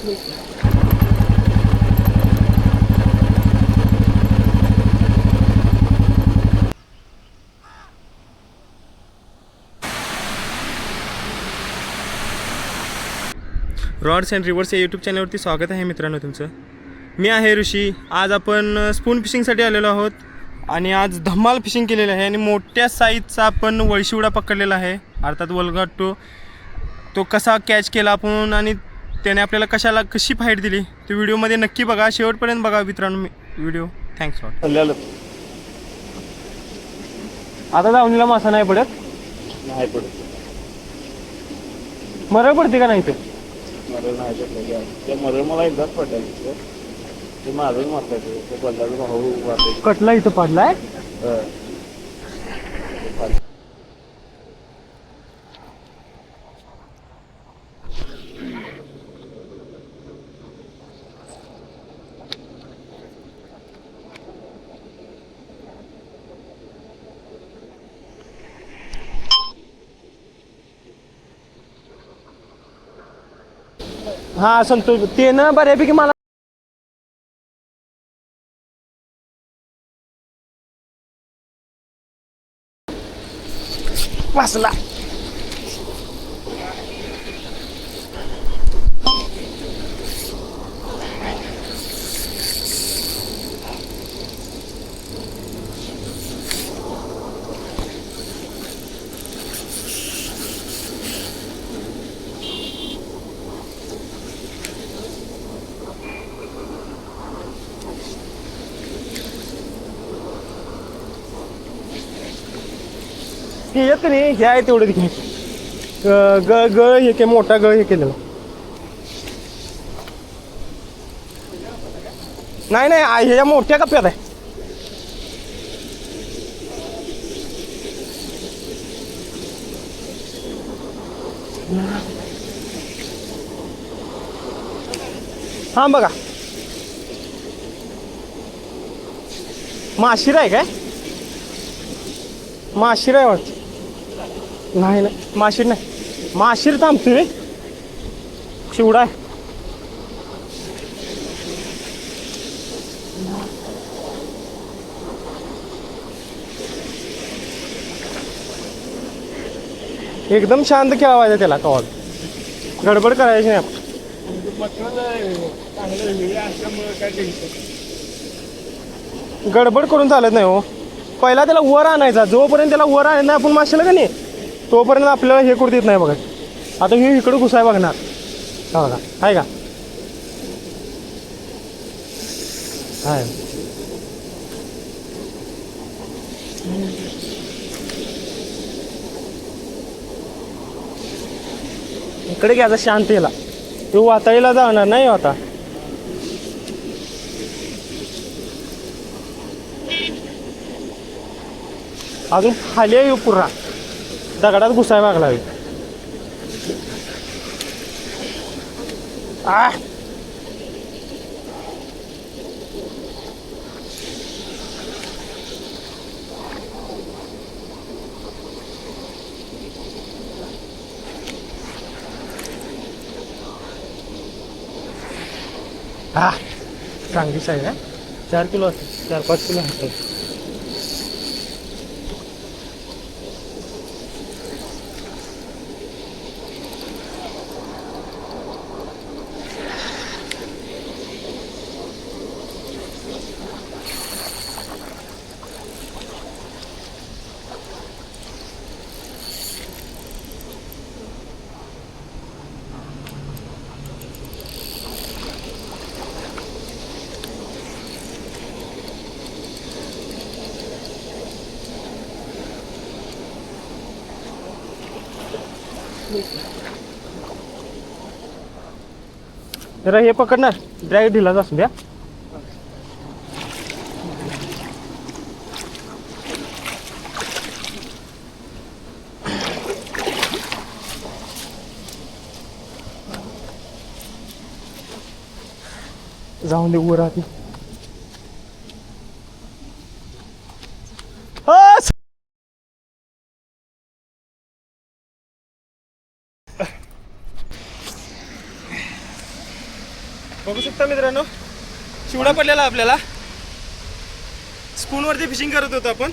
Rods and reverse या YouTube चॅनलवरती स्वागत आहे मित्रांनो तुमचं. मी आहे ऋषी. आज आपण स्पून फिशिंगसाठी आलेलो आहोत आणि आज धमाल फिशिंग केलेलं आहे आणि मोठ्या साईजचा आपण वळशिवडा पकडलेला आहे, अर्थात वल्गट्टो. तो कसा कॅच केला आपण आणि त्याने आपल्याला कशी फाईट दिली ते व्हिडिओमध्ये नक्की बघा, शेवटपर्यंत बघा मित्रांनो व्हिडिओ. Thanks lot. आता दावणीला मासा नाही पडत, नाही पडत. मरळ पडते का नाही ते? मरण नाही पडलं. ते मरण मला एकदाच पडलं. ते मारून मारताय ते बंदाचं भाऊ मारते. कटला इथं पडलाय. हा संतोष ते ना बऱ्यापैकी मला वाचला. हे येत नाही, हे आहे तेवढं घे. गळ हे के मोठा गळ हे केलेला नाही. नाही ह्याच्या मोठ्या कप्प्यात आहे. हा बघा, माशिरा आहे काय? माशिरा आहे वाटतं. नाही माशीर नाही, माशीर थांबतोय. शिवडा आहे. एकदम शांत खेळवायचं त्याला, कॉल गडबड करायची नाही आपण. गडबड करून चालत नाही हो. पहिला त्याला वर आणायचा, जोपर्यंत त्याला वर आणायचं नाही आपण माशाला का नाही तोपर्यंत आपल्याला हे करू देत नाही. बघा आता हे इकडं घुसाय बघणार का, बघा आहे का? आहे. इकडे घ्यायचा शांत याला, तो वाताळीला जाणार नाही आता. अजून खाली आहे पुरा, दगडात घुसाय लागला. चांगली साईज आहे. 4 किलो असते, 4-5 किलो असते. जरा हे पकडणार, ड्राईव्ह ढिलाच असू द्या. जाऊन दे वर आधी. बघू शकता मित्रांनो, शिवडा पडलेला आपल्याला. स्पूनवरती फिशिंग करत होतो आपण.